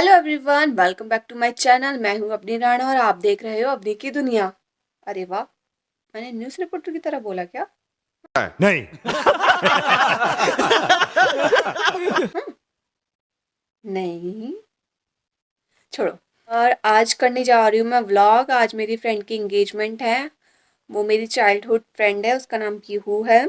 Hello everyone, welcome back to my channel. मैं हूं अपनी राणा और आप देख रहे हो अपनी की दुनिया। अरे वाह, मैंने न्यूज़ रिपोर्टर की तरह बोला क्या? नहीं। हम्म, नहीं, छोड़ो। और आज करने जा रही हूँ मैं व्लॉग। आज मेरी फ्रेंड की एंगेजमेंट है। वो मेरी चाइल्डहुड फ्रेंड है, उसका नाम पीहू है।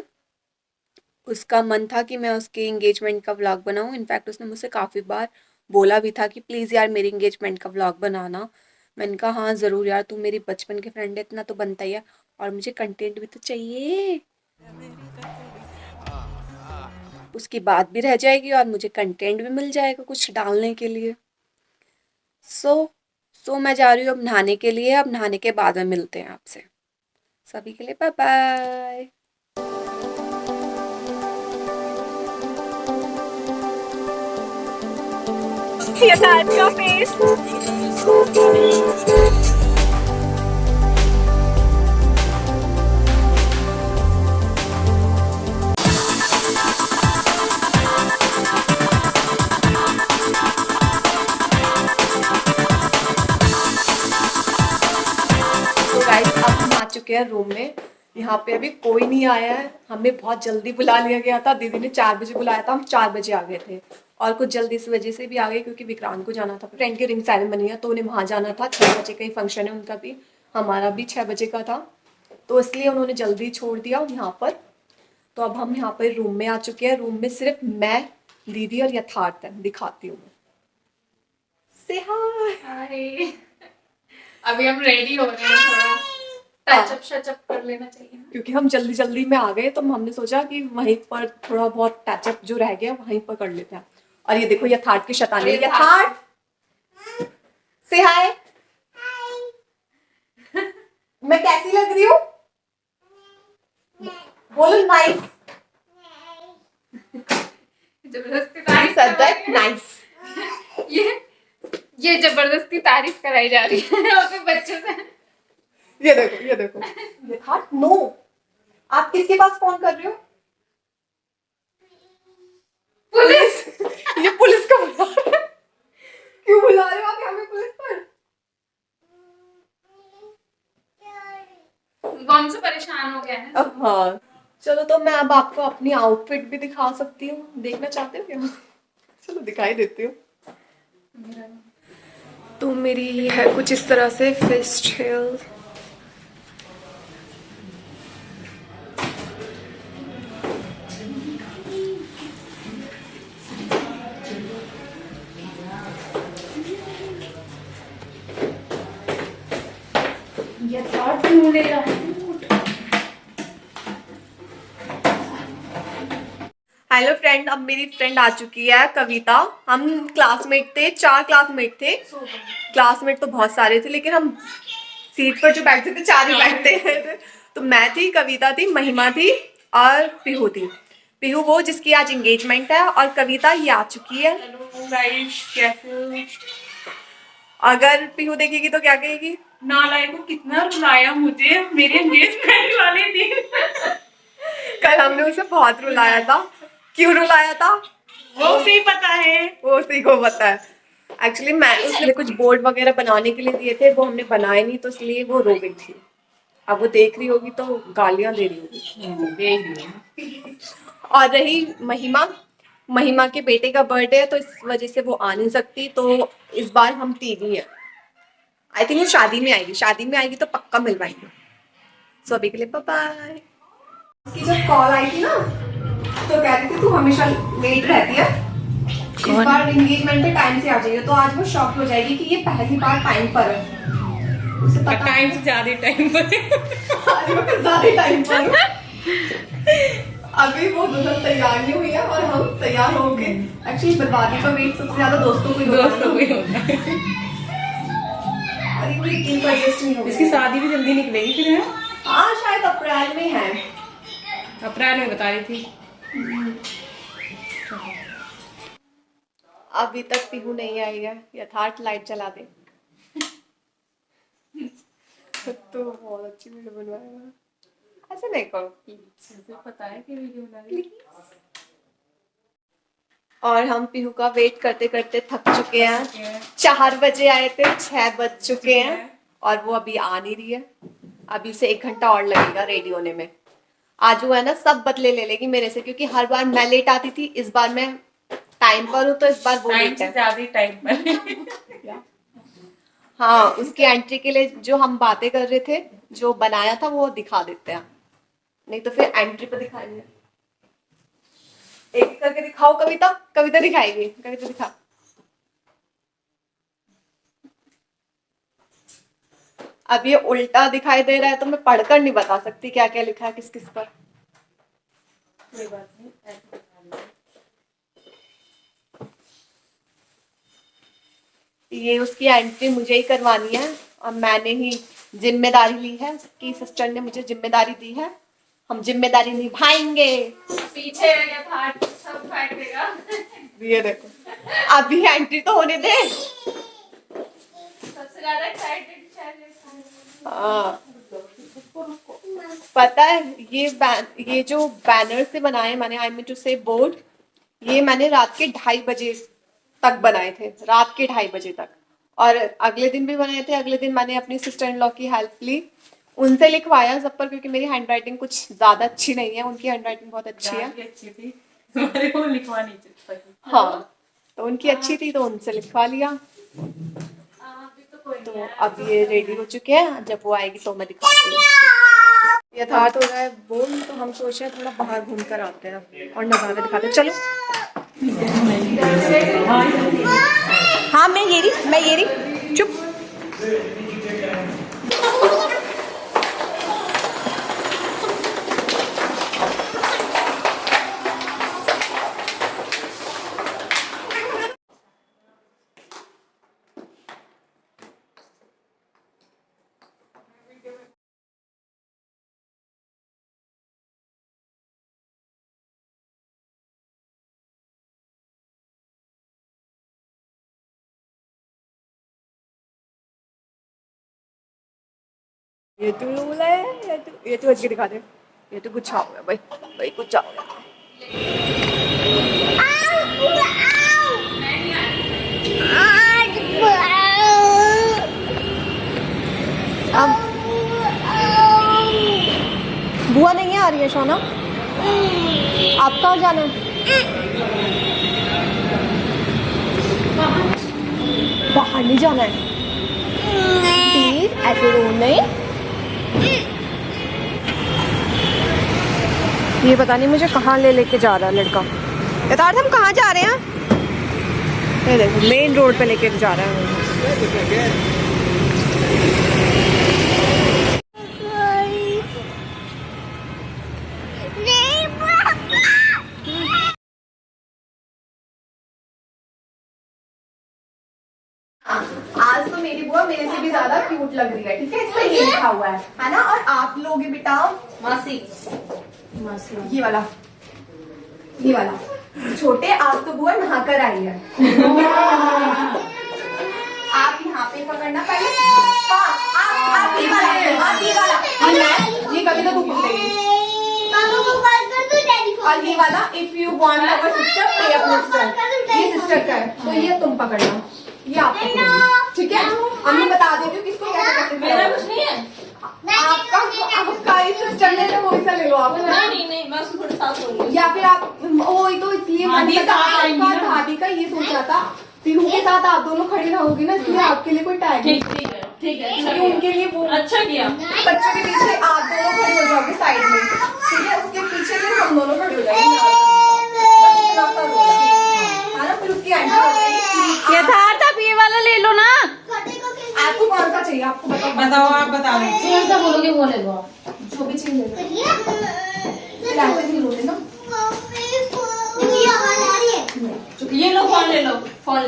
उसका मन था कि मैं उसके एंगेजमेंट का व्लॉग बनाऊं। इनफैक्ट उसने मुझसे काफ़ी बार बोला भी था कि प्लीज़ यार मेरी एंगेजमेंट का व्लॉग बनाना। मैंने कहा हाँ ज़रूर यार, तू मेरी बचपन की फ्रेंड है, इतना तो बनता ही है। और मुझे कंटेंट भी तो चाहिए। उसकी बात भी रह जाएगी और मुझे कंटेंट भी मिल जाएगा कुछ डालने के लिए। सो मैं जा रही हूँ अब नहाने के लिए। अब नहाने के बाद में मिलते हैं आपसे। सभी के लिए बाय बाय। ये का फेस। तो गाइस अब हम आ चुके हैं रूम में। यहाँ पे अभी कोई नहीं आया है। हमें बहुत जल्दी बुला लिया गया था, दीदी ने 4 बजे बुलाया था, हम 4 बजे आ गए थे। और कुछ जल्दी इस वजह से भी आ गए क्योंकि विक्रांत को जाना था, फ्रेंड की रिंग सेरेमनी है तो उन्हें वहाँ जाना था। 6 बजे का ही फंक्शन है उनका भी, हमारा भी 6 बजे का था। तो इसलिए उन्होंने जल्दी छोड़ दिया यहाँ पर। तो अब हम यहाँ पर रूम में आ चुके हैं। रूम में सिर्फ मैं, दीदी और यथार्थ है। दिखाती हूँ। से हाय। हाय। अभी हम रेडी हो रहे हैं, थोड़ा टचअप शचअप कर लेना चाहिए ना। क्योंकि हम जल्दी जल्दी में आ गए तो हमने सोचा कि वहीं पर थोड़ा बहुत टचअप जो रह गया वहीं पर कर लेते हैं। और ये देखो यथार्थ की शैतानी। यथार्थ से हाय। मैं कैसी लग रही हूँ? बोलो नाइस। जबरदस्ती तारीफ कर नाइस। ये ये जबरदस्ती तारीफ कराई जा रही है अपने बच्चों से। ये देखो ये देखो। यथार्थ नो, आप किसके पास फोन कर रहे हो? पुलिस। ये पुलिस का बुला रहे हैं। क्यों बुला रहे हो आप हमें पुलिस पर? कौन से परेशान हो गया है? अब हाँ, चलो तो मैं अब आपको अपनी आउटफिट भी दिखा सकती हूँ। देखना चाहते हो क्या? चलो दिखाई देती हूँ। तो मेरी है कुछ इस तरह से फिस्ट हेल। यथार्थ ढूंढेगा। हेलो फ्रेंड, अब मेरी फ्रेंड आ चुकी है कविता। हम क्लासमेट थे, 4 क्लासमेट थे। क्लासमेट तो बहुत सारे थे लेकिन हम सीट पर जो बैठते थे 4 ही बैठते थे। तो मैं थी, कविता थी, महिमा थी और पीहू थी। पीहू वो जिसकी आज एंगेजमेंट है और कविता ये आ चुकी है। हेलो गाइस, कैसे हो? अगर पीहू देखेगी तो क्या कहेगी? नालायक को कितना रुलाया मुझे मेरे एंगेजमेंट वाले दिन। कल हमने उसे बहुत रुलाया था। क्यों रुलाया था वो उसे ही पता है। वो उसी को पता है। एक्चुअली मैं उसने कुछ बोर्ड वगैरह बनाने के लिए दिए थे, वो हमने बनाए नहीं तो इसलिए वो रो गई थी। अब वो देख रही होगी तो गालियां दे रही होगी। और रही महिमा, महिमा के बेटे का बर्थडे है तो इस वजह से वो आ नहीं सकती। तो इस बार हम 3 ही है। आई थिंक वो शादी में आएगी, शादी में आएगी तो पक्का मिलवाएंगे। सो अभी के लिए बाय बाय। उसकी जब कॉल आई थी ना तो कह रही थी तू हमेशा लेट रहती है, इस बार एंगेजमेंट पे टाइम से आ जाइए। तो आज वो शॉक हो जाएगी कि ये पहली बार टाइम पर है। उसे पता टाइम से ज्यादा टाइम पर ज्यादा टाइम पर। अभी वो दुल्हन तैयार नहीं हुई है और हम तैयार होंगे। एक्चुअली बर्बादी का वेट सबसे ज्यादा दोस्तों को ही होता है। अरे कोई यकीन पर एडजस्ट नहीं होगा। इसकी शादी भी जल्दी निकलेगी फिर है? हाँ शायद अप्रैल में है। अप्रैल में बता रही थी। अभी तक पीहू नहीं आई है। यथार्थ लाइट चला दे। तो बहुत अच्छी वीडियो बनवाएगा। ऐसे नहीं करो प्लीज। मुझे पता है कि वीडियो बना रही है। और हम पीहू का वेट करते करते थक चुके हैं। 4 बजे आए थे, 6 बज चुके हैं और वो अभी आ नहीं रही है। अभी उसे 1 घंटा और लगेगा रेडी होने में। आज वो है ना सब बदले ले लेगी मेरे से, क्योंकि हर बार मैं लेट आती थी, इस बार मैं टाइम पर हूँ तो इस बार वो लेट है। ज्यादा टाइम पर। हाँ, उसकी एंट्री के लिए जो हम बातें कर रहे थे, जो बनाया था वो दिखा देते हैं, नहीं तो फिर एंट्री पे दिखाएंगे। एक एक करके दिखाओ। कविता, कविता दिखाएगी, कविता दिखा। अब ये उल्टा दिखाई दे रहा है तो मैं पढ़कर नहीं बता सकती क्या क्या लिखा है किस किस पर। कोई बात नहीं, ऐसे बता लो। ये उसकी एंट्री मुझे ही करवानी है और मैंने ही जिम्मेदारी ली है, उसकी सिस्टर ने मुझे जिम्मेदारी दी है, हम जिम्मेदारी निभाएंगे। पीछे रह गया था, सब फेंक देगा। ये देखो, अभी एंट्री तो होने दे। सबसे ज्यादा एक्साइटेड हाँ, पता है ये जो बैनर से बनाए मैंने, आई मीन टू से बोर्ड, ये मैंने रात के 2:30 बजे तक बनाए थे, रात के 2:30 बजे तक। और अगले दिन भी बनाए थे। अगले दिन मैंने अपनी सिस्टर इन लॉ की हेल्प ली, उनसे लिखवाया सब पर, क्योंकि मेरी हैंड राइटिंग कुछ ज्यादा अच्छी नहीं है, उनकी हैंड राइटिंग बहुत अच्छी है। अच्छी थी, तुम्हारे को लिखवा नहीं सकी। हाँ, तो उनकी अच्छी थी तो उनसे लिखवा लिया। तो अब ये रेडी हो चुके हैं, जब वो आएगी तो मैं दिखाती हूँ। यथार्थ हो रहा है बोल, तो हम सोच रहे हैं थोड़ा बाहर घूम कर आते हैं और नज़ारे दिखाते हैं। चलो। हाँ, मैं ये रही, चुप। ये तो लूला है, ये तो अच्छी दिखा दे। ये तो गुच्छा हो गया भाई, भाई गुच्छा हो गया। अब बुआ नहीं आ रही है शोना, आप कहाँ जाना है? बाहर नहीं जाना है प्लीज, ऐसे रो नहीं। ये पता नहीं मुझे कहाँ ले लेके जा रहा है लड़का। यथार्थ हम कहाँ जा रहे हैं? ये देखो, मेन रोड पे लेके जा रहा है। आज तो मेरी बुआ मेरे से भी ज्यादा क्यूट लग रही है, ठीक है? इसमें ये लिखा हुआ है ना? और आप लोगे बेटा मासी, ये वाला छोटे, आज तो बुआ नहा कर आई है। आप यहाँ पे पकड़ना पहले। आप ये वाला ये कभी तो तू पकड़ेगी। और ये वाला, if you want our sister पे अपने सिस्टर, ये सिस्टर का है तो ये तुम पकड़ना, ये आप पकड़ोगे, ठीक है? हमें बता देती हूँ किसको कैसे मेरा कुछ नहीं है। आपका ये सिस्टर ले लो, वो ऐसा ले लो आप। नहीं, मैं उसको थोड़ा साथ हो रही। या फिर आप वही तो, इसलिए आपका भाभी का ये सोचा था, पीहू के साथ आप दोनों खड़ी रहोगी ना, इसलिए आपके लिए कोई टैग नहीं। ठीक है, क्योंकि उनके लिए वो अच्छा किया। बच्चों के पीछे आप दोनों खड़े हो जाओगे साइड में, ठीक है? उसके पीछे फिर हम दोनों खड़े हो जाएंगे, है ना? फिर उसकी एंट्री हो जाएगी। यथार्थ आप ये वाला ले लो ना। आपको कौन सा चाहिए? आपको बताओ, आप बता दो। कौन सा बोलोगे वो ले लो। जो भी चाहिए फिर ऐसे नहीं लोगे ना। ये लो, फोन ले लो। पर्स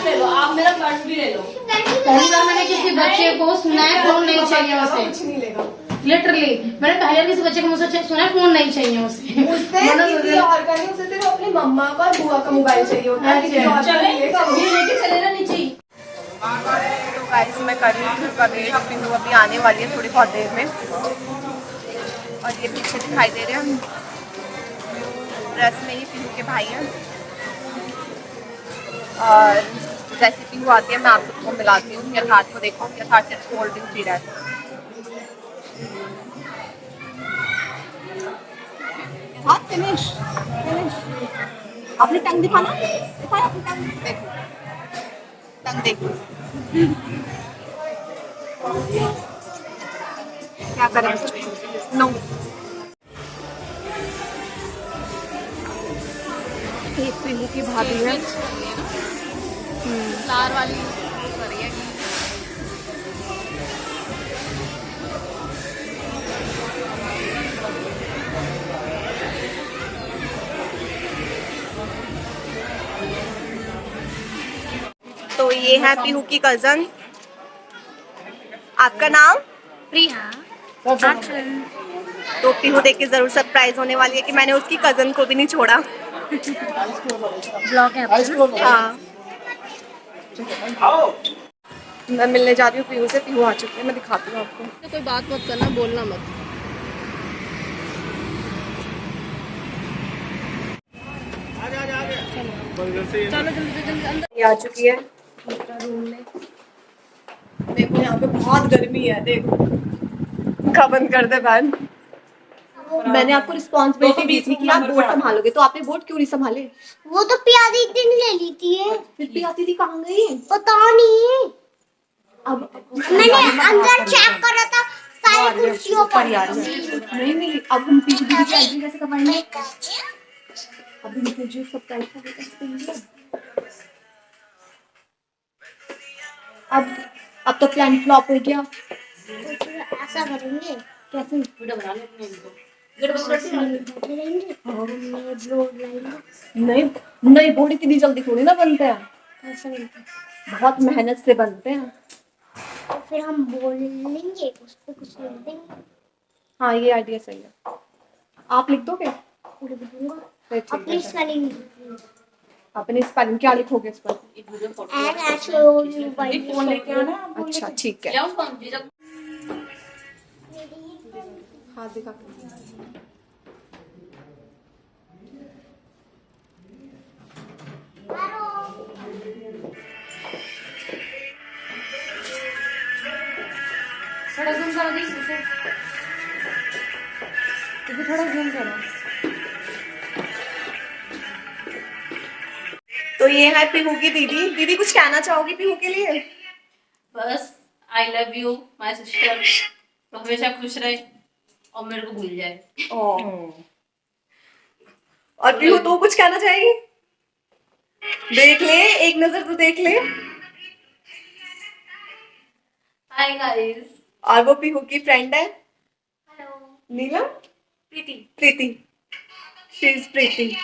ले लो, आप मेरा पर्स भी ले लो। पहली बार मैंने किसी बच्चे को सुना है फोन नहीं चाहिए उसे, कुछ नहीं लेगा लिटरली मैंने पहले बार किसी बच्चे को मुझसे सुना है फोन नहीं चाहिए उसे। उससे किसी और का नहीं, उसे सिर्फ अपनी मम्मा का और बुआ का मोबाइल चाहिए होता है, किसी और का नहीं लेगा। ये लेके चले ना नीचे। तो गाइस मैं कर रही हूँ का वेट, पिंडू अभी आने वाली है थोड़ी बहुत देर में। और ये पीछे दिखाई दे रहे हैं ड्रेस में ही पीहू के भाई हैं। और जैसे पीहू आती है मैं आप सबको मिलाती हूँ। यथार्थ को देखो, यथार्थ सिर्फ कोल्ड ड्रिंक पी रहा है। यथार्थ फिनिश अपनी टंग दिखाना, दिखाया अपनी टंग, देखो टंग देखो। क्या करें नो। एक पीहू की भाभी है, फ्लावर वाली करी है। तो ये है पीहू की कजन। आपका नाम? प्रिया। तो पीहू देख के जरूर सरप्राइज होने वाली है कि मैंने उसकी कजन को भी नहीं छोड़ा। ब्लॉग है हाँ, मैं मिलने जा रही हूँ पीहू से। पीहू आ चुकी है, मैं दिखाती हूँ आपको। तो कोई बात मत करना, बोलना मत। चलो जल्दी जल्दी अंदर। ये आ चुकी है दूसरा रूम में। देखो यहाँ पे बहुत गर्मी है, देखो का बंद कर दे बहन। मैंने आपको रिस्पॉन्सिबिलिटी दी थी कि आप बोर्ड संभालोगे, तो आपने बोर्ड क्यों नहीं संभाले? वो तो प्यारी दिन ले ली थी। फिर प्रिया दीदी कहाँ गई? पता नहीं, अब मैंने अंदर चेक करा था सारी कुर्सियों पर। नहीं, अब हम पीहू दीदी की एंट्री कैसे करवाएंगे? अभी मुझे जो सरप्राइज का कैसे देंगे? अब तो प्लान फ्लॉप हो गया। ऐसा करेंगे, कैसे? वीडियो बना लो अपने इनको। नहीं बोर्ड इतनी जल्दी थोड़ी ना बनते हैं, बहुत मेहनत से बनते हैं। तो फिर हम बोल लेंगे, उस पर कुछ लिख देंगे। हाँ ये आइडिया सही है। आप लिख दोगे? लिख दूंगा फिर ठीक अपनी है। स्पेलिंग। अपने स्पेलिंग क्या लिखोगे इस पर? अच्छा ठीक है। हाँ दिखा। थोड़ा जूम करो दी इसे। इसे थोड़ा जूम करो। तो ये है पीहू की दीदी। दीदी कुछ कहना चाहोगी पीहू के लिए? बस I love you my sister, तो हमेशा खुश रहे और मेरे को भूल जाए। और पीहू तू कुछ कहना चाहेगी? देख ले, एक नजर तो देख ले। Hi guys. और वो पीहू की फ्रेंड है hello Neelam. Preeti. She is Preeti.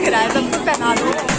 रहा है, सबको पहना दो।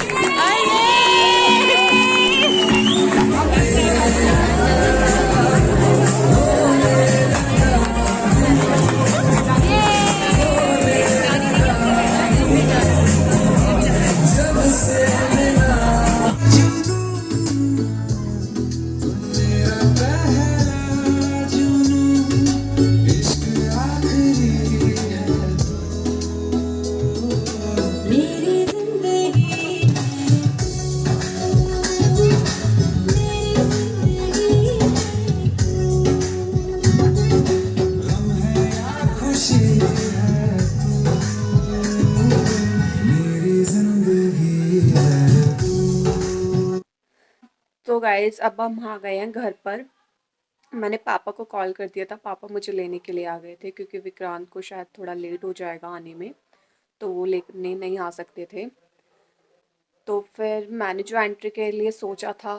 तो गाइज अब हम आ गए हैं घर पर। मैंने पापा को कॉल कर दिया था, पापा मुझे लेने के लिए आ गए थे क्योंकि विक्रांत को शायद थोड़ा लेट हो जाएगा आने में, तो वो लेने नहीं आ सकते थे। तो फिर मैंने जो एंट्री के लिए सोचा था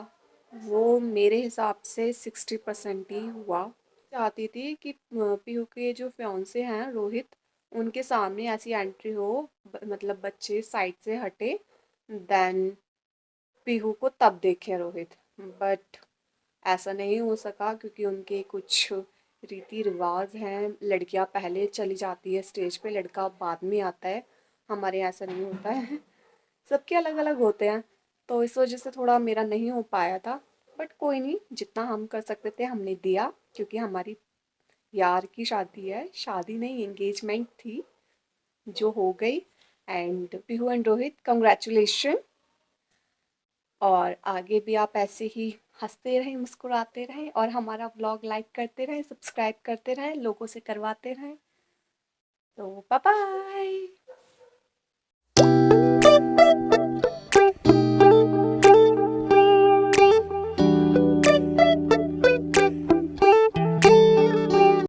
वो मेरे हिसाब से 60% ही हुआ। चाहती थी कि पीहू के जो फियांसे हैं रोहित, उनके सामने ऐसी एंट्री हो, मतलब बच्चे साइड से हटे, देन पीहू को तब देखे रोहित। बट ऐसा नहीं हो सका क्योंकि उनके कुछ रीति रिवाज हैं, लड़कियां पहले चली जाती है स्टेज पे, लड़का बाद में आता है। हमारे यहाँ ऐसा नहीं होता है, सबके अलग अलग होते हैं, तो इस वजह से थोड़ा मेरा नहीं हो पाया था। बट कोई नहीं, जितना हम कर सकते थे हमने दिया, क्योंकि हमारी यार की शादी है, शादी नहीं एंगेजमेंट थी जो हो गई। And Pihu and Rohit congratulation, और आगे भी आप ऐसे ही हंसते रहें, मुस्कुराते रहें, और हमारा व्लॉग लाइक करते रहें, सब्सक्राइब करते रहें, लोगों से करवाते रहें। तो बाय बाय।